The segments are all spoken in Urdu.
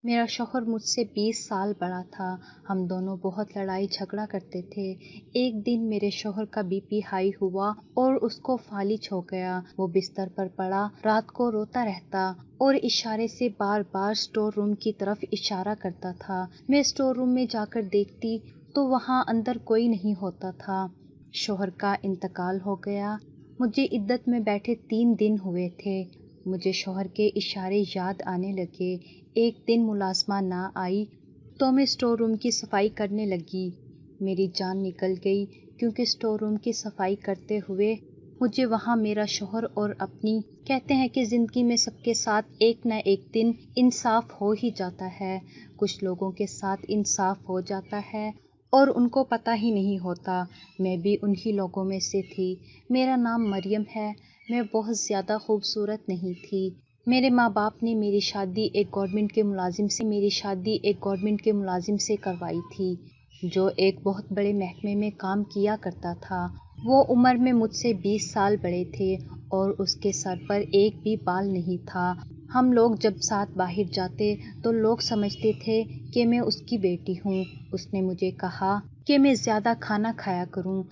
میرا شوہر مجھ سے 20 سال بڑا تھا۔ ہم دونوں بہت لڑائی جھگڑا کرتے تھے۔ ایک دن میرے شوہر کا بی پی ہائی ہوا اور اس کو فالج ہو گیا۔ وہ بستر پر پڑا رات کو روتا رہتا اور اشارے سے بار بار اسٹور روم کی طرف اشارہ کرتا تھا۔ میں اسٹور روم میں جا کر دیکھتی تو وہاں اندر کوئی نہیں ہوتا تھا۔ شوہر کا انتقال ہو گیا۔ مجھے عدت میں بیٹھے 3 دن ہوئے تھے۔ مجھے شوہر کے اشارے یاد آنے لگے۔ ایک دن ملازمہ نہ آئی تو میں اسٹور روم کی صفائی کرنے لگی۔ میری جان نکل گئی کیونکہ اسٹور روم کی صفائی کرتے ہوئے مجھے وہاں میرا شوہر اور اپنی کہتے ہیں کہ زندگی میں سب کے ساتھ ایک نہ ایک دن انصاف ہو ہی جاتا ہے۔ کچھ لوگوں کے ساتھ انصاف ہو جاتا ہے اور ان کو پتہ ہی نہیں ہوتا۔ میں بھی انہی لوگوں میں سے تھی۔ میرا نام مریم ہے۔ میں بہت زیادہ خوبصورت نہیں تھی۔ میرے ماں باپ نے میری شادی ایک گورنمنٹ کے ملازم سے کروائی تھی جو ایک بہت بڑے محکمے میں کام کیا کرتا تھا۔ وہ عمر میں مجھ سے 20 سال بڑے تھے اور اس کے سر پر ایک بھی بال نہیں تھا۔ ہم لوگ جب ساتھ باہر جاتے تو لوگ سمجھتے تھے کہ میں اس کی بیٹی ہوں۔ اس نے مجھے کہا کہ میں زیادہ کھانا کھایا کروں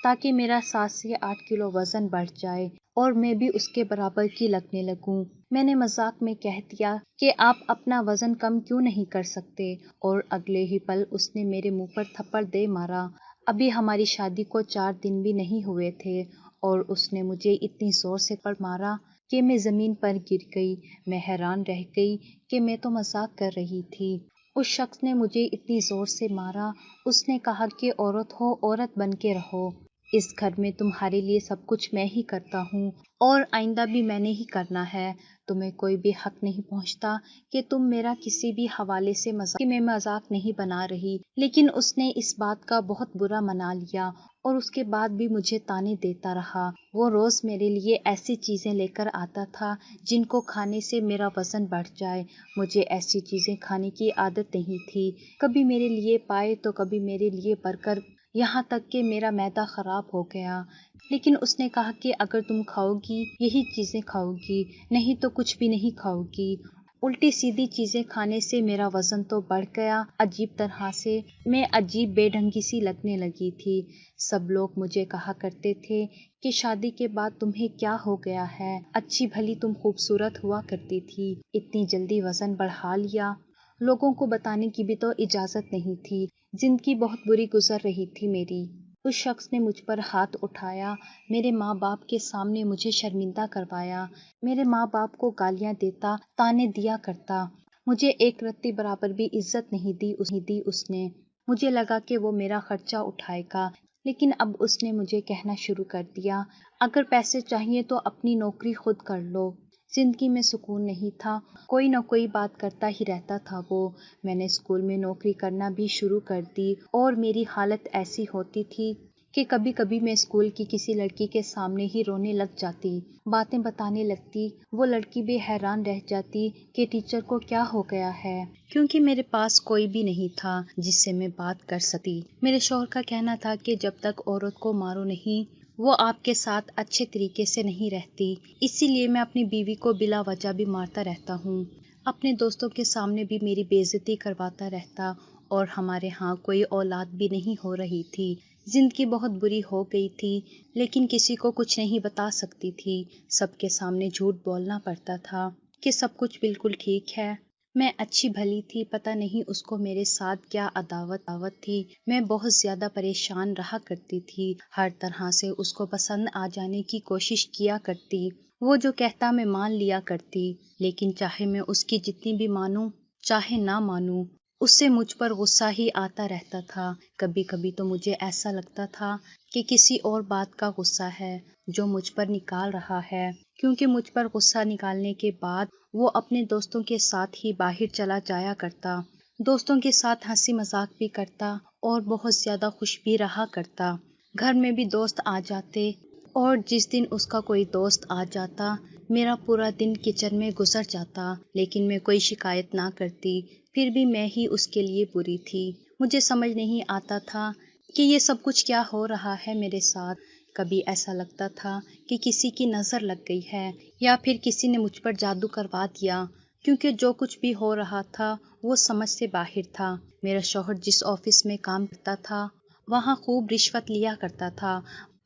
تاکہ میرا 7 سے 8 کلو وزن بڑھ جائے اور میں بھی اس کے برابر کی لگنے لگوں۔ میں نے مذاق میں کہہ دیا کہ آپ اپنا وزن کم کیوں نہیں کر سکتے اور اگلے ہی پل اس نے میرے منہ پر تھپڑ دے مارا۔ ابھی ہماری شادی کو 4 دن بھی نہیں ہوئے تھے اور اس نے مجھے اتنی زور سے تھپڑ مارا کہ میں زمین پر گر گئی۔ میں حیران رہ گئی کہ میں تو مذاق کر رہی تھی۔ اس شخص نے مجھے اتنی زور سے مارا۔ اس نے کہا کہ عورت ہو عورت بن کے رہو۔ اس گھر میں تمہارے لیے سب کچھ میں ہی کرتا ہوں اور آئندہ بھی میں نے ہی کرنا ہے۔ تمہیں کوئی بھی حق نہیں پہنچتا کہ تم میرا کسی بھی حوالے سے مذاق نہیں بنا رہی۔ لیکن اس نے اس بات کا بہت برا منا لیا اور اس کے بعد بھی مجھے طعنے دیتا رہا۔ وہ روز میرے لیے ایسی چیزیں لے کر آتا تھا جن کو کھانے سے میرا وزن بڑھ جائے۔ مجھے ایسی چیزیں کھانے کی عادت نہیں تھی۔ کبھی میرے لیے پائے تو کبھی میرے لیے برگر، یہاں تک کہ میرا معدہ خراب ہو گیا۔ لیکن اس نے کہا کہ اگر تم کھاؤ گی یہی چیزیں کھاؤ گی، نہیں تو کچھ بھی نہیں کھاؤ گی۔ الٹی سیدھی چیزیں کھانے سے میرا وزن تو بڑھ گیا عجیب طرح سے۔ میں عجیب بے ڈھنگی سی لگنے لگی تھی۔ سب لوگ مجھے کہا کرتے تھے کہ شادی کے بعد تمہیں کیا ہو گیا ہے؟ اچھی بھلی تم خوبصورت ہوا کرتی تھی، اتنی جلدی وزن بڑھا لیا۔ لوگوں کو بتانے کی بھی تو اجازت نہیں تھی۔ زندگی بہت بری گزر رہی تھی میری۔ اس شخص نے مجھ پر ہاتھ اٹھایا، میرے ماں باپ کے سامنے مجھے شرمندہ کروایا۔ میرے ماں باپ کو گالیاں دیتا، طعنے دیا کرتا۔ مجھے ایک رتی برابر بھی عزت نہیں دی اس نے۔ مجھے لگا کہ وہ میرا خرچہ اٹھائے گا، لیکن اب اس نے مجھے کہنا شروع کر دیا، اگر پیسے چاہیے تو اپنی نوکری خود کر لو۔ زندگی میں سکون نہیں تھا، کوئی نہ کوئی بات کرتا ہی رہتا تھا وہ۔ میں نے اسکول میں نوکری کرنا بھی شروع کر دی اور میری حالت ایسی ہوتی تھی کہ کبھی کبھی میں اسکول کی کسی لڑکی کے سامنے ہی رونے لگ جاتی، باتیں بتانے لگتی۔ وہ لڑکی بھی حیران رہ جاتی کہ ٹیچر کو کیا ہو گیا ہے، کیونکہ میرے پاس کوئی بھی نہیں تھا جس سے میں بات کر سکتی۔ میرے شوہر کا کہنا تھا کہ جب تک عورت کو مارو نہیں وہ آپ کے ساتھ اچھے طریقے سے نہیں رہتی، اسی لیے میں اپنی بیوی کو بلا وجہ بھی مارتا رہتا ہوں۔ اپنے دوستوں کے سامنے بھی میری بے عزتی کرواتا رہتا اور ہمارے ہاں کوئی اولاد بھی نہیں ہو رہی تھی۔ زندگی بہت بری ہو گئی تھی لیکن کسی کو کچھ نہیں بتا سکتی تھی۔ سب کے سامنے جھوٹ بولنا پڑتا تھا کہ سب کچھ بالکل ٹھیک ہے۔ میں اچھی بھلی تھی، پتہ نہیں اس کو میرے ساتھ کیا عداوت تھی۔ میں بہت زیادہ پریشان رہا کرتی تھی، ہر طرح سے اس کو پسند آ جانے کی کوشش کیا کرتی۔ وہ جو کہتا میں مان لیا کرتی، لیکن چاہے میں اس کی جتنی بھی مانوں چاہے نہ مانوں، اس سے مجھ پر غصہ ہی آتا رہتا تھا۔ کبھی کبھی تو مجھے ایسا لگتا تھا کہ کسی اور بات کا غصہ ہے جو مجھ پر نکال رہا ہے، کیونکہ مجھ پر غصہ نکالنے کے بعد وہ اپنے دوستوں کے ساتھ ہی باہر چلا جایا کرتا، دوستوں کے ساتھ ہنسی مذاق بھی کرتا اور بہت زیادہ خوش بھی رہا کرتا۔ گھر میں بھی دوست آ جاتے اور جس دن اس کا کوئی دوست آ جاتا میرا پورا دن کچن میں گزر جاتا، لیکن میں کوئی شکایت نہ کرتی، پھر بھی میں ہی اس کے لیے بری تھی۔ مجھے سمجھ نہیں آتا تھا کہ یہ سب کچھ کیا ہو رہا ہے میرے ساتھ۔ کبھی ایسا لگتا تھا کہ کسی کی نظر لگ گئی ہے یا پھر کسی نے مجھ پر جادو کروا دیا کیونکہ جو کچھ بھی ہو رہا تھا وہ سمجھ سے باہر تھا۔ میرا شوہر جس آفس میں کام کرتا تھا وہاں خوب رشوت لیا کرتا تھا،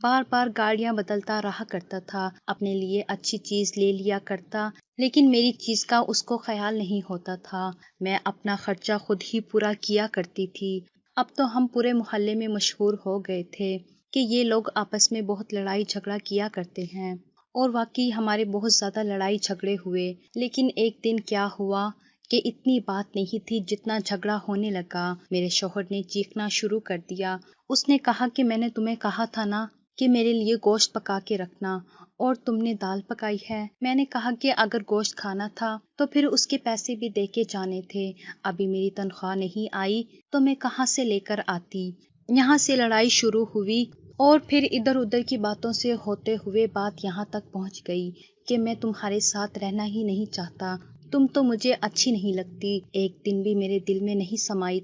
بار بار گاڑیاں بدلتا رہا کرتا تھا، اپنے لیے اچھی چیز لے لیا کرتا، لیکن میری چیز کا اس کو خیال نہیں ہوتا تھا۔ میں اپنا خرچہ خود ہی پورا کیا کرتی تھی۔ اب تو ہم پورے محلے میں مشہور ہو گئے تھے کہ یہ لوگ آپس میں بہت لڑائی جھگڑا کیا کرتے ہیں، اور واقعی ہمارے بہت زیادہ لڑائی جھگڑے ہوئے۔ لیکن ایک دن کیا ہوا کہ اتنی بات نہیں تھی جتنا جھگڑا ہونے لگا۔ میرے شوہر نے چیخنا شروع کر دیا۔ اس نے کہا کہ میں نے تمہیں کہا تھا نا کہ میرے لیے گوشت پکا کے رکھنا، اور تم نے دال پکائی ہے۔ میں نے کہا کہ اگر گوشت کھانا تھا تو پھر اس کے پیسے بھی دے کے جانے تھے، ابھی میری تنخواہ نہیں آئی تو میں کہاں سے لے کر آتی۔ یہاں سے لڑائی شروع ہوئی اور پھر ادھر ادھر کی باتوں سے ہوتے ہوئے بات یہاں تک پہنچ گئی کہ میں تمہارے ساتھ رہنا ہی نہیں چاہتا، تم تو مجھے اچھی نہیں لگتی، ایک دن بھی میرے دل میں نہیں سمائی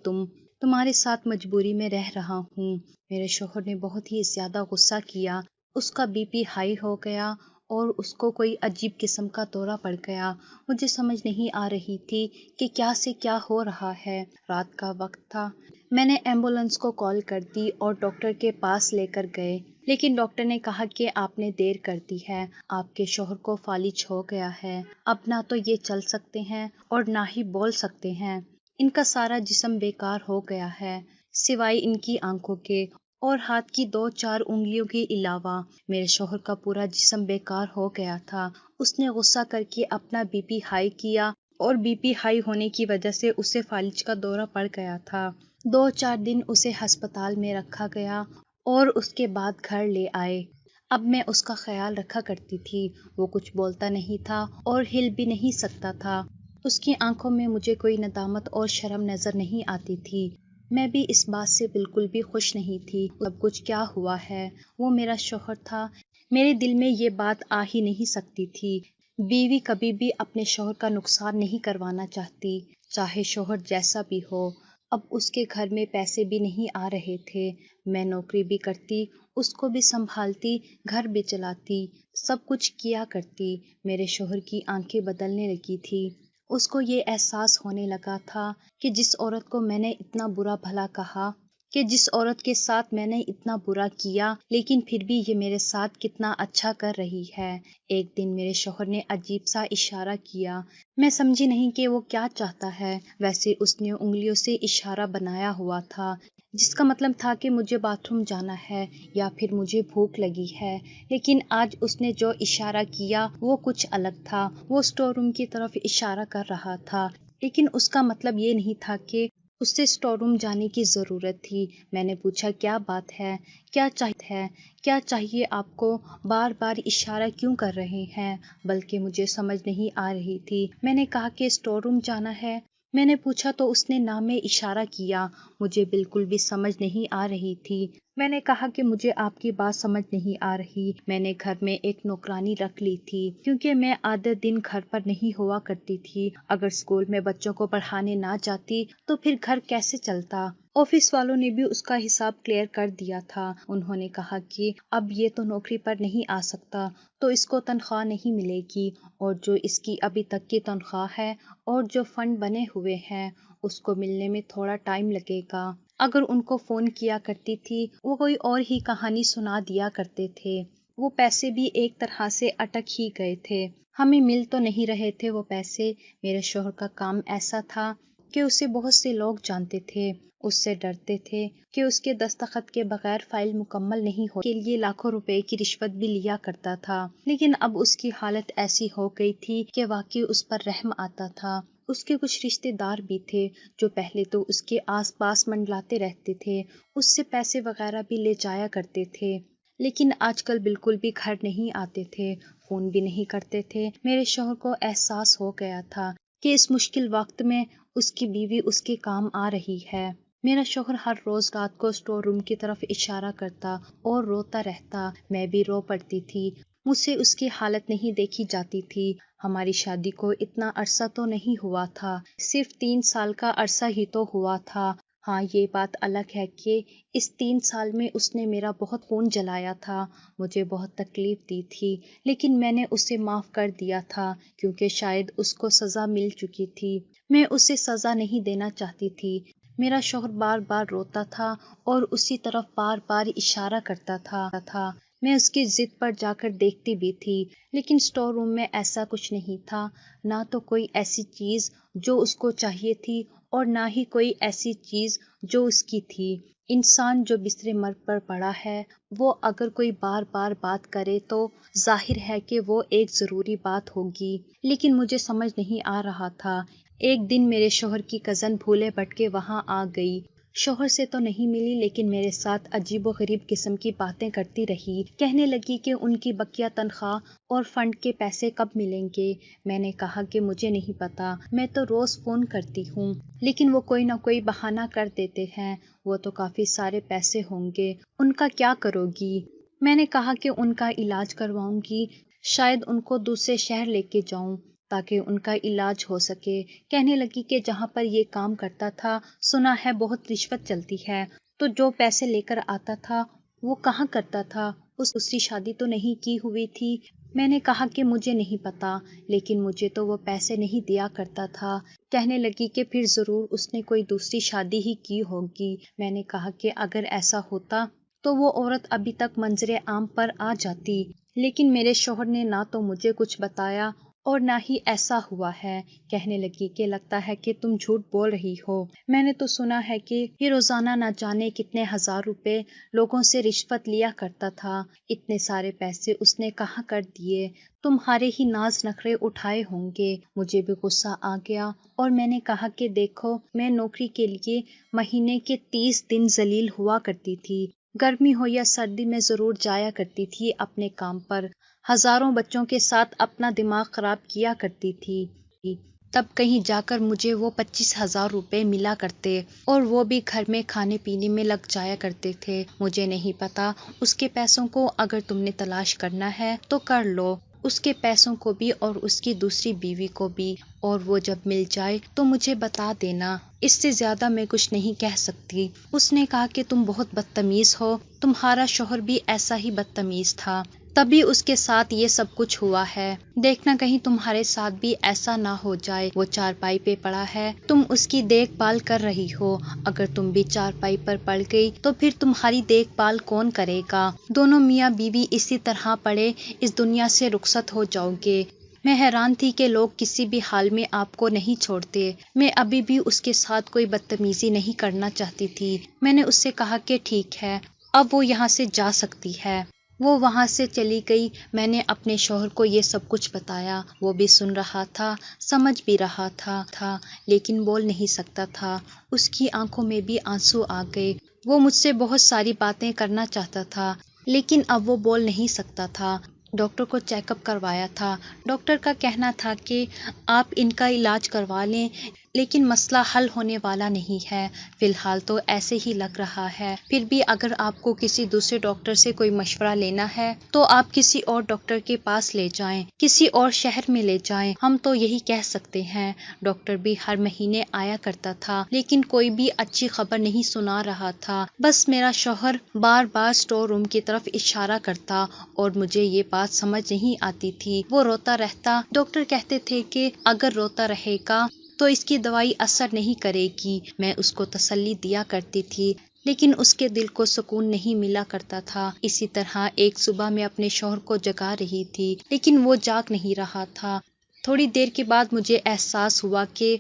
تمہارے ساتھ مجبوری میں رہ رہا ہوں۔ میرے شوہر نے بہت ہی زیادہ غصہ کیا، اس کا بی پی ہائی ہو گیا اور اس کو کوئی عجیب قسم کا دورہ پڑ گیا۔ مجھے سمجھ نہیں آ رہی تھی کہ کیا سے کیا ہو رہا ہے۔ رات کا وقت تھا، میں نے ایمبولینس کو کال کر دی اور ڈاکٹر کے پاس لے کر گئے، لیکن ڈاکٹر نے کہا کہ آپ نے دیر کر دی ہے، آپ کے شوہر کو فالج ہو گیا ہے، اب نہ تو یہ چل سکتے ہیں اور نہ ہی بول سکتے ہیں، ان کا سارا جسم بیکار ہو گیا ہے سوائے ان کی آنکھوں کے اور ہاتھ کی 2-4 انگلیوں کے علاوہ۔ میرے شوہر کا پورا جسم بیکار ہو گیا تھا۔ اس نے غصہ کر کے اپنا بی پی ہائی کیا اور بی پی ہائی ہونے کی وجہ سے اسے فالج کا دورہ پڑ گیا تھا۔ 2-4 دن اسے ہسپتال میں رکھا گیا اور اس کے بعد گھر لے آئے۔ اب میں اس کا خیال رکھا کرتی تھی، وہ کچھ بولتا نہیں تھا اور ہل بھی نہیں سکتا تھا۔ اس کی آنکھوں میں مجھے کوئی ندامت اور شرم نظر نہیں آتی تھی۔ میں بھی اس بات سے بالکل بھی خوش نہیں تھی۔ سب کچھ کیا ہوا ہے، وہ میرا شوہر تھا، میرے دل میں یہ بات آ ہی نہیں سکتی تھی۔ بیوی کبھی بھی اپنے شوہر کا نقصان نہیں کروانا چاہتی، چاہے شوہر جیسا بھی ہو۔ اب اس کے گھر میں پیسے بھی نہیں آ رہے تھے، میں نوکری بھی کرتی، اس کو بھی سنبھالتی، گھر بھی چلاتی، سب کچھ کیا کرتی۔ میرے شوہر کی آنکھیں بدلنے لگی تھی۔ اس کو یہ احساس ہونے لگا تھا کہ جس عورت کو میں نے اتنا برا بھلا کہا، کہ جس عورت کے ساتھ میں نے اتنا برا کیا، لیکن پھر بھی یہ میرے ساتھ کتنا اچھا کر رہی ہے۔ ایک دن میرے شوہر نے عجیب سا اشارہ کیا، میں سمجھی نہیں کہ وہ کیا چاہتا ہے۔ ویسے اس نے انگلیوں سے اشارہ بنایا ہوا تھا جس کا مطلب تھا کہ مجھے باتھ روم جانا ہے یا پھر مجھے بھوک لگی ہے، لیکن آج اس نے جو اشارہ کیا وہ کچھ الگ تھا۔ وہ اسٹور روم کی طرف اشارہ کر رہا تھا، لیکن اس کا مطلب یہ نہیں تھا کہ اس سے اسٹور روم جانے کی ضرورت تھی۔ میں نے پوچھا کیا بات ہے، کیا چاہیے کیا چاہیے آپ کو، بار بار اشارہ کیوں کر رہے ہیں، بلکہ مجھے سمجھ نہیں آ رہی تھی۔ میں نے کہا کہ اسٹور روم جانا ہے۔ میں نے پوچھا تو اس نے نام میں اشارہ کیا، مجھے بالکل بھی سمجھ نہیں آ رہی تھی۔ میں نے کہا کہ مجھے آپ کی بات سمجھ نہیں آ رہی۔ میں نے گھر میں ایک نوکرانی رکھ لی تھی کیونکہ میں آدھے دن گھر پر نہیں ہوا کرتی تھی۔ اگر اسکول میں بچوں کو پڑھانے نہ جاتی تو پھر گھر کیسے چلتا۔ آفس والوں نے بھی اس کا حساب کلیئر کر دیا تھا۔ انہوں نے کہا کہ اب یہ تو نوکری پر نہیں آ سکتا تو اس کو تنخواہ نہیں ملے گی، اور جو اس کی ابھی تک کی تنخواہ ہے اور جو فنڈ بنے ہوئے ہیں اس کو ملنے میں تھوڑا ٹائم لگے گا۔ اگر ان کو فون کیا کرتی تھی وہ کوئی اور ہی کہانی سنا دیا کرتے تھے۔ وہ پیسے بھی ایک طرح سے اٹک ہی گئے تھے، ہمیں مل تو نہیں رہے تھے وہ پیسے۔ میرے شوہر کا کام ایسا تھا کہ اسے بہت سے لوگ جانتے تھے، اس سے ڈرتے تھے کہ اس کے دستخط کے بغیر فائل مکمل نہیں ہو، کے لیے لاکھوں روپے کی رشوت بھی لیا کرتا تھا۔ لیکن اب اس کی حالت ایسی ہو گئی تھی کہ واقعی اس پر رحم آتا تھا۔ اس کے کچھ رشتے دار بھی تھے جو پہلے تو اس کے آس پاس منڈلاتے رہتے تھے، اس سے پیسے وغیرہ بھی لے جایا کرتے تھے، لیکن آج کل بالکل بھی گھر نہیں آتے تھے، فون بھی نہیں کرتے تھے۔ میرے شوہر کو احساس ہو گیا تھا کہ اس مشکل وقت میں اس کی بیوی اس کے کام آ رہی ہے۔ میرا شوہر ہر روز رات کو اسٹور روم کی طرف اشارہ کرتا اور روتا رہتا، میں بھی رو پڑتی تھی۔ مجھ سے اس کی حالت نہیں دیکھی جاتی تھی۔ ہماری شادی کو اتنا عرصہ تو نہیں ہوا تھا، صرف 3 سال کا عرصہ ہی تو ہوا تھا۔ ہاں یہ بات الگ ہے کہ اس 3 سال میں اس نے میرا بہت خون جلایا تھا، مجھے بہت تکلیف دی تھی، لیکن میں نے اسے معاف کر دیا تھا کیونکہ شاید اس کو سزا مل چکی تھی۔ میں اسے سزا نہیں دینا چاہتی تھی۔ میرا شوہر بار بار روتا تھا اور اسی طرف بار بار اشارہ کرتا تھا۔ میں اس کی ضد پر جا کر دیکھتی بھی تھی، لیکن اسٹور روم میں ایسا کچھ نہیں تھا، نہ تو کوئی ایسی چیز جو اس کو چاہیے تھی اور نہ ہی کوئی ایسی چیز جو اس کی تھی۔ انسان جو بستر مرگ پر پڑا ہے، وہ اگر کوئی بار بار بات کرے تو ظاہر ہے کہ وہ ایک ضروری بات ہوگی، لیکن مجھے سمجھ نہیں آ رہا تھا۔ ایک دن میرے شوہر کی کزن بھولے بھٹکے وہاں آ گئی۔ شوہر سے تو نہیں ملی لیکن میرے ساتھ عجیب و غریب قسم کی باتیں کرتی رہی۔ کہنے لگی کہ ان کی بقیہ تنخواہ اور فنڈ کے پیسے کب ملیں گے۔ میں نے کہا کہ مجھے نہیں پتا، میں تو روز فون کرتی ہوں، لیکن وہ کوئی نہ کوئی بہانہ کر دیتے ہیں۔ وہ تو کافی سارے پیسے ہوں گے، ان کا کیا کرو گی؟ میں نے کہا کہ ان کا علاج کرواؤں گی، شاید ان کو دوسرے شہر لے کے جاؤں تاکہ ان کا علاج ہو سکے۔ کہنے لگی کہ جہاں پر یہ کام کرتا تھا سنا ہے بہت رشوت چلتی ہے، تو جو پیسے لے کر آتا تھا وہ کہاں کرتا تھا؟ دوسری شادی تو نہیں کی ہوئی تھی؟ میں نے کہا کہ مجھے نہیں پتا، لیکن مجھے تو وہ پیسے نہیں دیا کرتا تھا۔ کہنے لگی کہ پھر ضرور اس نے کوئی دوسری شادی ہی کی ہوگی۔ میں نے کہا کہ اگر ایسا ہوتا تو وہ عورت ابھی تک منظر عام پر آ جاتی، لیکن میرے شوہر نے نہ تو مجھے کچھ بتایا اور نہ ہی ایسا ہوا ہے۔ کہنے لگی کہ لگتا ہے کہ تم جھوٹ بول رہی ہو، میں نے تو سنا ہے کہ یہ روزانہ نہ جانے کتنے ہزار روپے لوگوں سے رشوت لیا کرتا تھا، اتنے سارے پیسے اس نے کہاں کر دیے؟ تمہارے ہی ناز نخرے اٹھائے ہوں گے۔ مجھے بھی غصہ آ گیا اور میں نے کہا کہ دیکھو، میں نوکری کے لیے مہینے کے 30 دن ذلیل ہوا کرتی تھی، گرمی ہو یا سردی میں ضرور جایا کرتی تھی اپنے کام پر، ہزاروں بچوں کے ساتھ اپنا دماغ خراب کیا کرتی تھی، تب کہیں جا کر مجھے وہ 25,000 روپے ملا کرتے اور وہ بھی گھر میں کھانے پینے میں لگ جایا کرتے تھے۔ مجھے نہیں پتا، اس کے پیسوں کو اگر تم نے تلاش کرنا ہے تو کر لو، اس کے پیسوں کو بھی اور اس کی دوسری بیوی کو بھی، اور وہ جب مل جائے تو مجھے بتا دینا، اس سے زیادہ میں کچھ نہیں کہہ سکتی۔ اس نے کہا کہ تم بہت بدتمیز ہو، تمہارا شوہر بھی ایسا ہی بدتمیز تھا، تبھی اس کے ساتھ یہ سب کچھ ہوا ہے، دیکھنا کہیں تمہارے ساتھ بھی ایسا نہ ہو جائے۔ وہ چارپائی پہ پڑا ہے، تم اس کی دیکھ بھال کر رہی ہو، اگر تم بھی چارپائی پر پڑ گئی تو پھر تمہاری دیکھ بھال کون کرے گا؟ دونوں میاں بیوی اسی طرح پڑے اس دنیا سے رخصت ہو جاؤ گے۔ میں حیران تھی کہ لوگ کسی بھی حال میں آپ کو نہیں چھوڑتے۔ میں ابھی بھی اس کے ساتھ کوئی بدتمیزی نہیں کرنا چاہتی تھی۔ میں نے اس سے کہا کہ ٹھیک ہے، اب وہ یہاں سے جا سکتی ہے۔ وہ وہاں سے چلی گئی۔ میں نے اپنے شوہر کو یہ سب کچھ بتایا، وہ بھی سن رہا تھا، سمجھ بھی رہا تھا لیکن بول نہیں سکتا تھا، اس کی آنکھوں میں بھی آنسو آ گئے۔ وہ مجھ سے بہت ساری باتیں کرنا چاہتا تھا لیکن اب وہ بول نہیں سکتا تھا۔ ڈاکٹر کو چیک اپ کروایا تھا، ڈاکٹر کا کہنا تھا کہ آپ ان کا علاج کروا لیں لیکن مسئلہ حل ہونے والا نہیں ہے، فی الحال تو ایسے ہی لگ رہا ہے، پھر بھی اگر آپ کو کسی دوسرے ڈاکٹر سے کوئی مشورہ لینا ہے تو آپ کسی اور ڈاکٹر کے پاس لے جائیں، کسی اور شہر میں لے جائیں، ہم تو یہی کہہ سکتے ہیں۔ ڈاکٹر بھی ہر مہینے آیا کرتا تھا لیکن کوئی بھی اچھی خبر نہیں سنا رہا تھا، بس میرا شوہر بار بار اسٹور روم کی طرف اشارہ کرتا اور مجھے یہ بات سمجھ نہیں آتی تھی۔ وہ روتا رہتا، ڈاکٹر کہتے تھے کہ اگر روتا رہے گا تو اس کی دوائی اثر نہیں کرے گی۔ میں اس کو تسلی دیا کرتی تھی لیکن اس کے دل کو سکون نہیں ملا کرتا تھا۔ اسی طرح ایک صبح میں اپنے شوہر کو جگا رہی تھی لیکن وہ جاگ نہیں رہا تھا۔ تھوڑی دیر کے بعد مجھے احساس ہوا کہ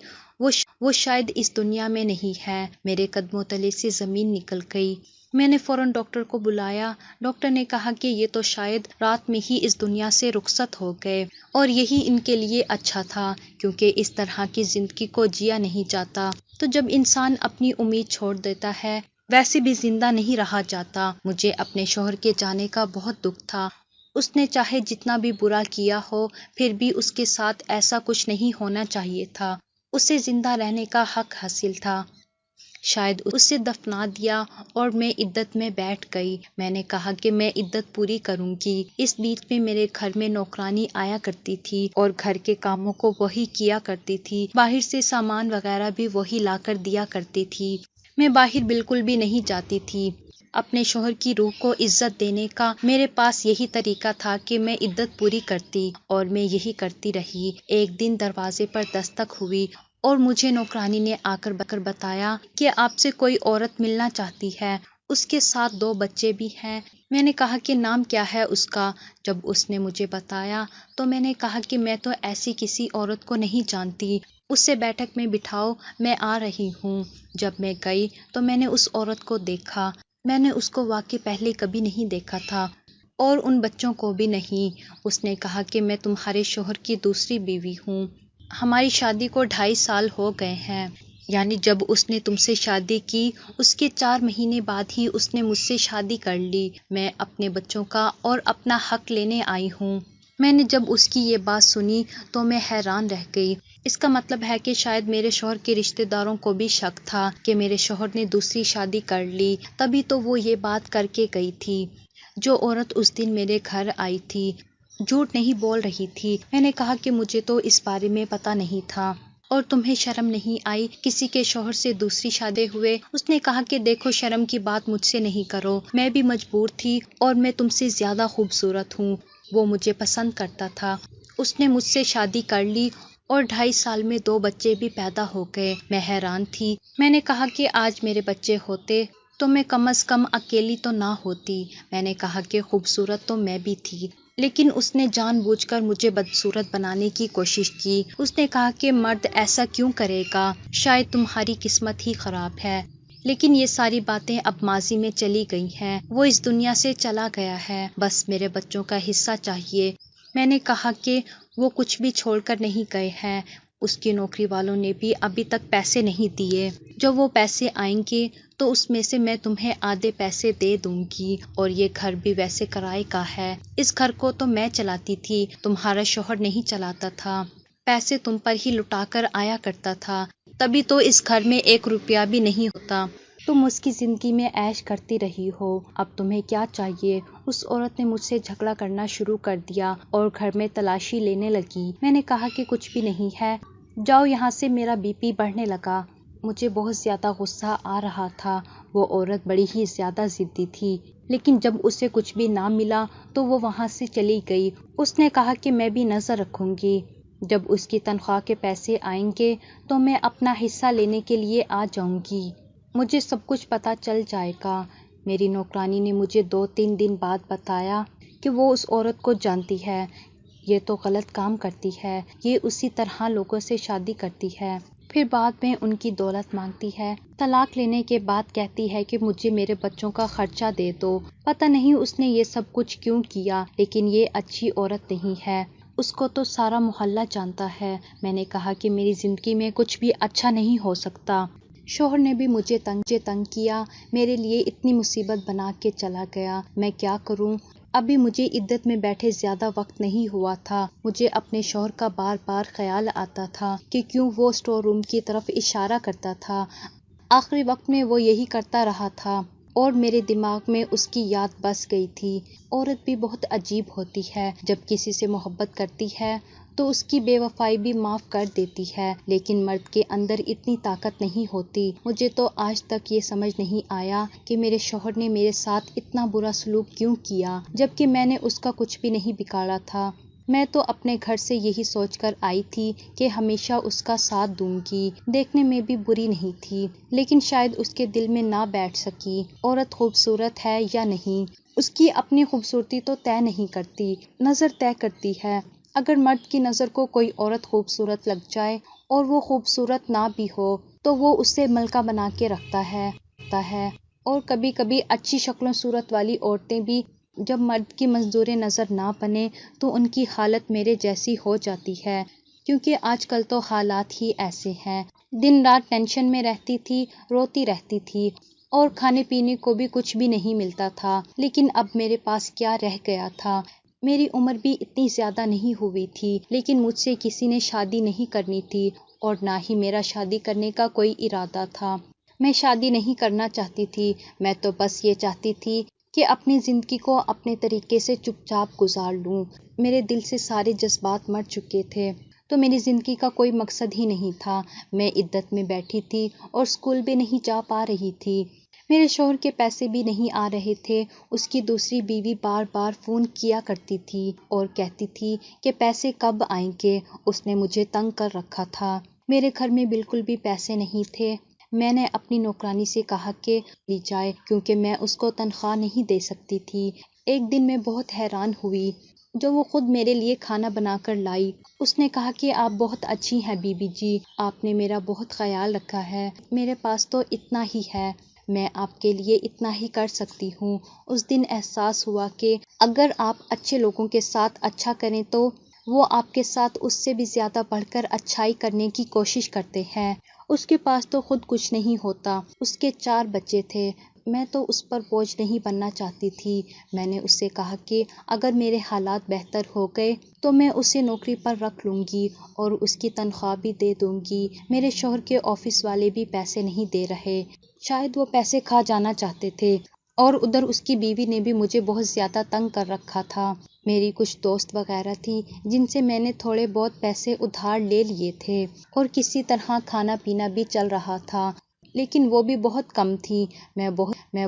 وہ شاید اس دنیا میں نہیں ہے۔ میرے قدموں تلے سے زمین نکل گئی۔ میں نے فوراً ڈاکٹر کو بلایا۔ ڈاکٹر نے کہا کہ یہ تو شاید رات میں ہی اس دنیا سے رخصت ہو گئے اور یہی ان کے لیے اچھا تھا کیونکہ اس طرح کی زندگی کو جیا نہیں جاتا، تو جب انسان اپنی امید چھوڑ دیتا ہے ویسے بھی زندہ نہیں رہا جاتا۔ مجھے اپنے شوہر کے جانے کا بہت دکھ تھا، اس نے چاہے جتنا بھی برا کیا ہو پھر بھی اس کے ساتھ ایسا کچھ نہیں ہونا چاہیے تھا، اسے زندہ رہنے کا حق حاصل تھا۔ شاید اسے دفنا دیا اور میں عدت میں بیٹھ گئی۔ میں نے کہا کہ میں عدت پوری کروں گی۔ اس بیچ میں میرے گھر میں نوکرانی آیا کرتی تھی اور گھر کے کاموں کو وہی کیا کرتی تھی، باہر سے سامان وغیرہ بھی وہی لا کر دیا کرتی تھی۔ میں باہر بالکل بھی نہیں جاتی تھی۔ اپنے شوہر کی روح کو عزت دینے کا میرے پاس یہی طریقہ تھا کہ میں عدت پوری کرتی، اور میں یہی کرتی رہی۔ ایک دن دروازے پر دستک ہوئی اور مجھے نوکرانی نے آ کر بتایا کہ آپ سے کوئی عورت ملنا چاہتی ہے، اس کے ساتھ 2 بچے بھی ہیں۔ میں نے کہا کہ نام کیا ہے اس کا؟ جب اس نے مجھے بتایا تو میں نے کہا کہ میں تو ایسی کسی عورت کو نہیں جانتی، اس سے بیٹھک میں بٹھاؤ، میں آ رہی ہوں۔ جب میں گئی تو میں نے اس عورت کو دیکھا، میں نے اس کو واقعی پہلے کبھی نہیں دیکھا تھا، اور ان بچوں کو بھی نہیں۔ اس نے کہا کہ میں تمہارے شوہر کی دوسری بیوی ہوں، ہماری شادی کو 2.5 سال ہو گئے ہیں، یعنی جب اس نے تم سے شادی کی اس کے 4 مہینے بعد ہی اس نے مجھ سے شادی کر لی۔ میں اپنے بچوں کا اور اپنا حق لینے آئی ہوں۔ میں نے جب اس کی یہ بات سنی تو میں حیران رہ گئی۔ اس کا مطلب ہے کہ شاید میرے شوہر کے رشتہ داروں کو بھی شک تھا کہ میرے شوہر نے دوسری شادی کر لی، تبھی تو وہ یہ بات کر کے گئی تھی۔ جو عورت اس دن میرے گھر آئی تھی جھوٹ نہیں بول رہی تھی۔ میں نے کہا کہ مجھے تو اس بارے میں پتہ نہیں تھا، اور تمہیں شرم نہیں آئی کسی کے شوہر سے دوسری شادی ہوئے؟ اس نے کہا کہ دیکھو، شرم کی بات مجھ سے نہیں کرو، میں بھی مجبور تھی، اور میں تم سے زیادہ خوبصورت ہوں۔ وہ مجھے پسند کرتا تھا، اس نے مجھ سے شادی کر لی، اور 2.5 سال میں 2 بچے بھی پیدا ہو گئے۔ میں حیران تھی۔ میں نے کہا کہ آج میرے بچے ہوتے تو میں کم از کم اکیلی تو نہ ہوتی۔ میں نے کہا کہ خوبصورت تو میں بھی تھی، لیکن اس نے جان بوجھ کر مجھے بدصورت بنانے کی کوشش کی۔ اس نے کہا کہ مرد ایسا کیوں کرے گا، شاید تمہاری قسمت ہی خراب ہے۔ لیکن یہ ساری باتیں اب ماضی میں چلی گئی ہیں، وہ اس دنیا سے چلا گیا ہے، بس میرے بچوں کا حصہ چاہیے۔ میں نے کہا کہ وہ کچھ بھی چھوڑ کر نہیں گئے ہیں، اس کی نوکری والوں نے بھی ابھی تک پیسے نہیں دیے۔ جب وہ پیسے آئیں گے تو اس میں سے میں تمہیں آدھے پیسے دے دوں گی، اور یہ گھر بھی ویسے کرائے کا ہے۔ اس گھر کو تو میں چلاتی تھی، تمہارا شوہر نہیں چلاتا تھا، پیسے تم پر ہی لٹا کر آیا کرتا تھا، تبھی تو اس گھر میں 1 روپیہ بھی نہیں ہوتا۔ تم اس کی زندگی میں عیش کرتی رہی ہو، اب تمہیں کیا چاہیے؟ اس عورت نے مجھ سے جھگڑا کرنا شروع کر دیا اور گھر میں تلاشی لینے لگی۔ میں نے کہا کہ کچھ بھی نہیں ہے، جاؤ یہاں سے۔ میرا BP بڑھنے لگا، مجھے بہت زیادہ غصہ آ رہا تھا۔ وہ عورت بڑی ہی زیادہ ضدی تھی، لیکن جب اسے کچھ بھی نہ ملا تو وہ وہاں سے چلی گئی۔ اس نے کہا کہ میں بھی نظر رکھوں گی، جب اس کی تنخواہ کے پیسے آئیں گے تو میں اپنا حصہ لینے کے لیے آ جاؤں گی، مجھے سب کچھ پتہ چل جائے گا۔ میری نوکرانی نے مجھے 2-3 دن بعد بتایا کہ وہ اس عورت کو جانتی ہے، یہ تو غلط کام کرتی ہے، یہ اسی طرح لوگوں سے شادی کرتی ہے، پھر بعد میں ان کی دولت مانگتی ہے، طلاق لینے کے بعد کہتی ہے کہ مجھے میرے بچوں کا خرچہ دے دو۔ پتہ نہیں اس نے یہ سب کچھ کیوں کیا، لیکن یہ اچھی عورت نہیں ہے، اس کو تو سارا محلہ جانتا ہے۔ میں نے کہا کہ میری زندگی میں کچھ بھی اچھا نہیں ہو سکتا۔ شوہر نے بھی مجھے تنگ کیا، میرے لیے اتنی مصیبت بنا کے چلا گیا، میں کیا کروں؟ ابھی مجھے عدت میں بیٹھے زیادہ وقت نہیں ہوا تھا، مجھے اپنے شوہر کا بار بار خیال آتا تھا کہ کیوں وہ اسٹور روم کی طرف اشارہ کرتا تھا۔ آخری وقت میں وہ یہی کرتا رہا تھا، اور میرے دماغ میں اس کی یاد بس گئی تھی۔ عورت بھی بہت عجیب ہوتی ہے، جب کسی سے محبت کرتی ہے تو اس کی بے وفائی بھی معاف کر دیتی ہے، لیکن مرد کے اندر اتنی طاقت نہیں ہوتی۔ مجھے تو آج تک یہ سمجھ نہیں آیا کہ میرے شوہر نے میرے ساتھ اتنا برا سلوک کیوں کیا، جبکہ میں نے اس کا کچھ بھی نہیں بگاڑا تھا۔ میں تو اپنے گھر سے یہی سوچ کر آئی تھی کہ ہمیشہ اس کا ساتھ دوں گی، دیکھنے میں بھی بری نہیں تھی، لیکن شاید اس کے دل میں نہ بیٹھ سکی۔ عورت خوبصورت ہے یا نہیں، اس کی اپنی خوبصورتی تو طے نہیں کرتی، نظر طے کرتی ہے۔ اگر مرد کی نظر کو کوئی عورت خوبصورت لگ جائے اور وہ خوبصورت نہ بھی ہو تو وہ اسے ملکہ بنا کے رکھتا ہے، اور کبھی کبھی اچھی شکل و صورت والی عورتیں بھی جب مرد کی منظور نظر نہ بنے تو ان کی حالت میرے جیسی ہو جاتی ہے، کیونکہ آج کل تو حالات ہی ایسے ہیں۔ دن رات ٹینشن میں رہتی تھی، روتی رہتی تھی، اور کھانے پینے کو بھی کچھ بھی نہیں ملتا تھا، لیکن اب میرے پاس کیا رہ گیا تھا؟ میری عمر بھی اتنی زیادہ نہیں ہوئی تھی، لیکن مجھ سے کسی نے شادی نہیں کرنی تھی، اور نہ ہی میرا شادی کرنے کا کوئی ارادہ تھا۔ میں شادی نہیں کرنا چاہتی تھی، میں تو بس یہ چاہتی تھی کہ اپنی زندگی کو اپنے طریقے سے چپ چاپ گزار لوں۔ میرے دل سے سارے جذبات مر چکے تھے، تو میری زندگی کا کوئی مقصد ہی نہیں تھا۔ میں عدت میں بیٹھی تھی اور اسکول بھی نہیں جا پا رہی تھی۔ میرے شوہر کے پیسے بھی نہیں آ رہے تھے۔ اس کی دوسری بیوی بار بار فون کیا کرتی تھی اور کہتی تھی کہ پیسے کب آئیں گے۔ اس نے مجھے تنگ کر رکھا تھا۔ میرے گھر میں بالکل بھی پیسے نہیں تھے۔ میں نے اپنی نوکرانی سے کہا کہ لی جائے کیونکہ میں اس کو تنخواہ نہیں دے سکتی تھی۔ ایک دن میں بہت حیران ہوئی جو وہ خود میرے لیے کھانا بنا کر لائی۔ اس نے کہا کہ آپ بہت اچھی ہیں بی بی جی، آپ نے میرا بہت خیال رکھا ہے۔ میرے پاس تو اتنا ہی ہے، میں آپ کے لیے اتنا ہی کر سکتی ہوں۔ اس دن احساس ہوا کہ اگر آپ اچھے لوگوں کے ساتھ اچھا کریں تو وہ آپ کے ساتھ اس سے بھی زیادہ بڑھ کر اچھائی کرنے کی کوشش کرتے ہیں۔ اس کے پاس تو خود کچھ نہیں ہوتا۔ اس کے 4 بچے تھے۔ میں تو اس پر بوجھ نہیں بننا چاہتی تھی۔ میں نے اس سے کہا کہ اگر میرے حالات بہتر ہو گئے تو میں اسے نوکری پر رکھ لوں گی اور اس کی تنخواہ بھی دے دوں گی۔ میرے شوہر کے آفس والے بھی پیسے نہیں دے رہے، شاید وہ پیسے کھا جانا چاہتے تھے، اور ادھر اس کی بیوی نے بھی مجھے بہت زیادہ تنگ کر رکھا تھا۔ میری کچھ دوست وغیرہ تھی جن سے میں نے تھوڑے بہت پیسے ادھار لے لیے تھے اور کسی طرح کھانا پینا بھی چل رہا تھا، لیکن وہ بھی بہت کم تھی۔ میں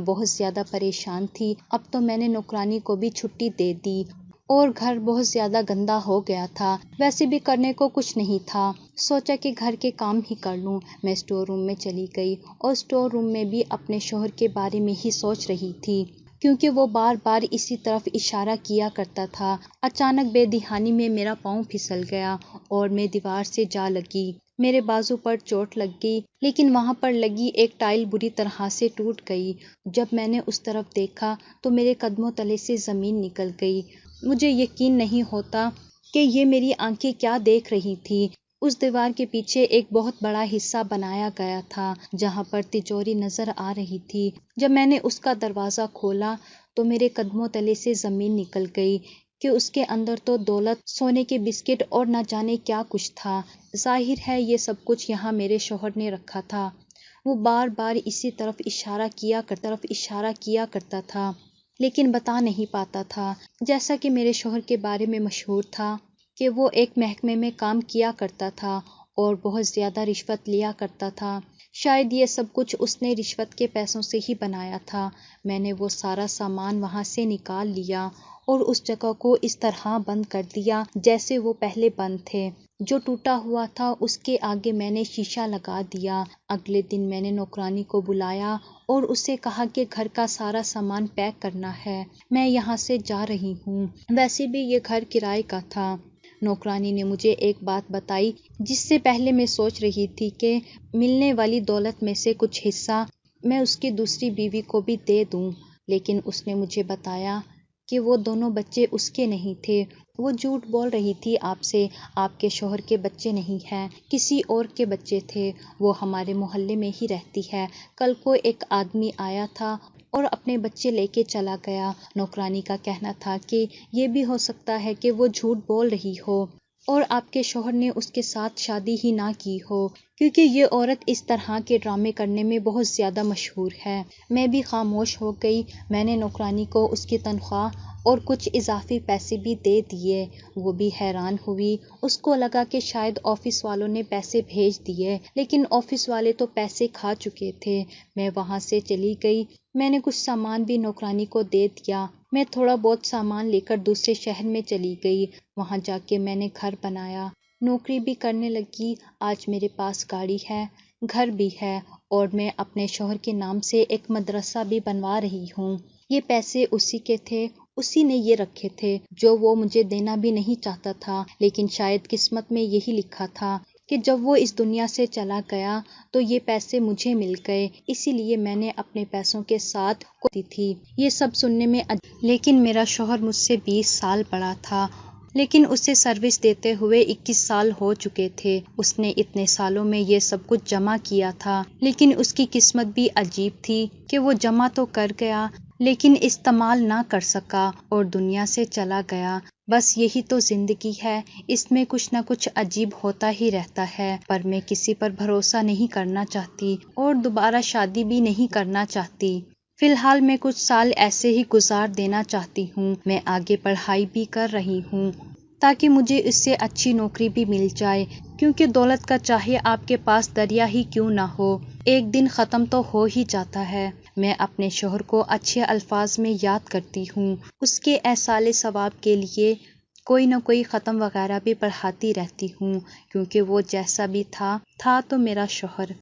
بہت زیادہ پریشان تھی۔ اب تو میں نے نوکرانی کو بھی چھٹی دے دی اور گھر بہت زیادہ گندا ہو گیا تھا۔ ویسے بھی کرنے کو کچھ نہیں تھا، سوچا کہ گھر کے کام ہی کر لوں۔ میں اسٹور روم میں چلی گئی اور اسٹور روم میں بھی اپنے شوہر کے بارے میں ہی سوچ رہی تھی کیونکہ وہ بار بار اسی طرف اشارہ کیا کرتا تھا۔ اچانک بے دھیانی میں میرا پاؤں پھسل گیا اور میں دیوار سے جا لگی۔ میرے بازو پر چوٹ لگ گئی، لیکن وہاں پر لگی ایک ٹائل بری طرح سے ٹوٹ گئی۔ جب میں نے اس طرف دیکھا تو میرے قدموں تلے سے زمین نکل گئی۔ مجھے یقین نہیں ہوتا کہ یہ میری آنکھیں کیا دیکھ رہی تھی۔ اس دیوار کے پیچھے ایک بہت بڑا حصہ بنایا گیا تھا جہاں پر تجوری نظر آ رہی تھی۔ جب میں نے اس کا دروازہ کھولا تو میرے قدموں تلے سے زمین نکل گئی کہ اس کے اندر تو دولت، سونے کے بسکٹ اور نہ جانے کیا کچھ تھا۔ ظاہر ہے یہ سب کچھ یہاں میرے شوہر نے رکھا تھا۔ وہ بار بار اسی طرف اشارہ کیا کرتا تھا لیکن بتا نہیں پاتا تھا۔ جیسا کہ میرے شوہر کے بارے میں مشہور تھا کہ وہ ایک محکمے میں کام کیا کرتا تھا اور بہت زیادہ رشوت لیا کرتا تھا۔ شاید یہ سب کچھ اس نے رشوت کے پیسوں سے ہی بنایا تھا۔ میں نے وہ سارا سامان وہاں سے نکال لیا اور اس جگہ کو اس طرح بند کر دیا جیسے وہ پہلے بند تھے۔ جو ٹوٹا ہوا تھا اس کے آگے میں نے شیشہ لگا دیا۔ اگلے دن میں نے نوکرانی کو بلایا اور اس سے کہا کہ گھر کا سارا سامان پیک کرنا ہے، میں یہاں سے جا رہی ہوں۔ ویسے بھی یہ گھر کرائے کا تھا۔ نوکرانی نے مجھے ایک بات بتائی جس سے پہلے میں سوچ رہی تھی کہ ملنے والی دولت میں سے کچھ حصہ میں اس کی دوسری بیوی کو بھی دے دوں، لیکن اس نے مجھے بتایا کہ وہ دونوں بچے اس کے نہیں تھے۔ وہ جھوٹ بول رہی تھی آپ سے، آپ کے شوہر کے بچے نہیں ہیں، کسی اور کے بچے تھے، وہ ہمارے محلے میں ہی رہتی ہے۔ کل کو ایک آدمی آیا تھا اور اپنے بچے لے کے چلا گیا۔ نوکرانی کا کہنا تھا کہ یہ بھی ہو سکتا ہے کہ وہ جھوٹ بول رہی ہو اور آپ کے شوہر نے اس کے ساتھ شادی ہی نہ کی ہو، کیونکہ یہ عورت اس طرح کے ڈرامے کرنے میں بہت زیادہ مشہور ہے۔ میں بھی خاموش ہو گئی۔ میں نے نوکرانی کو اس کی تنخواہ اور کچھ اضافی پیسے بھی دے دیے۔ وہ بھی حیران ہوئی۔ اس کو لگا کہ شاید آفس والوں نے پیسے بھیج دیے، لیکن آفس والے تو پیسے کھا چکے تھے۔ میں وہاں سے چلی گئی۔ میں نے کچھ سامان بھی نوکرانی کو دے دیا۔ میں تھوڑا بہت سامان لے کر دوسرے شہر میں چلی گئی۔ وہاں جا کے میں نے گھر بنایا، نوکری بھی کرنے لگی۔ آج میرے پاس گاڑی ہے، گھر بھی ہے اور میں اپنے شوہر کے نام سے ایک مدرسہ بھی بنوا رہی ہوں۔ یہ پیسے اسی کے تھے، اسی نے یہ رکھے تھے جو وہ مجھے دینا بھی نہیں چاہتا تھا، لیکن شاید قسمت میں یہی لکھا تھا کہ جب وہ اس دنیا سے چلا گیا تو یہ پیسے مجھے مل گئے، اسی لیے میں نے اپنے پیسوں کے ساتھ کو دی تھی۔ یہ سب سننے میں لیکن میرا شوہر مجھ سے 20 سال بڑا تھا، لیکن اسے سروس دیتے ہوئے 21 سال ہو چکے تھے۔ اس نے اتنے سالوں میں یہ سب کچھ جمع کیا تھا، لیکن اس کی قسمت بھی عجیب تھی کہ وہ جمع تو کر گیا لیکن استعمال نہ کر سکا اور دنیا سے چلا گیا۔ بس یہی تو زندگی ہے، اس میں کچھ نہ کچھ عجیب ہوتا ہی رہتا ہے۔ پر میں کسی پر بھروسہ نہیں کرنا چاہتی اور دوبارہ شادی بھی نہیں کرنا چاہتی۔ فی الحال میں کچھ سال ایسے ہی گزار دینا چاہتی ہوں۔ میں آگے پڑھائی بھی کر رہی ہوں تاکہ مجھے اس سے اچھی نوکری بھی مل جائے، کیونکہ دولت کا چاہے آپ کے پاس دریا ہی کیوں نہ ہو، ایک دن ختم تو ہو ہی جاتا ہے۔ میں اپنے شوہر کو اچھے الفاظ میں یاد کرتی ہوں، اس کے ایصال ثواب کے لیے کوئی نہ کوئی ختم وغیرہ بھی پڑھاتی رہتی ہوں، کیونکہ وہ جیسا بھی تھا تو میرا شوہر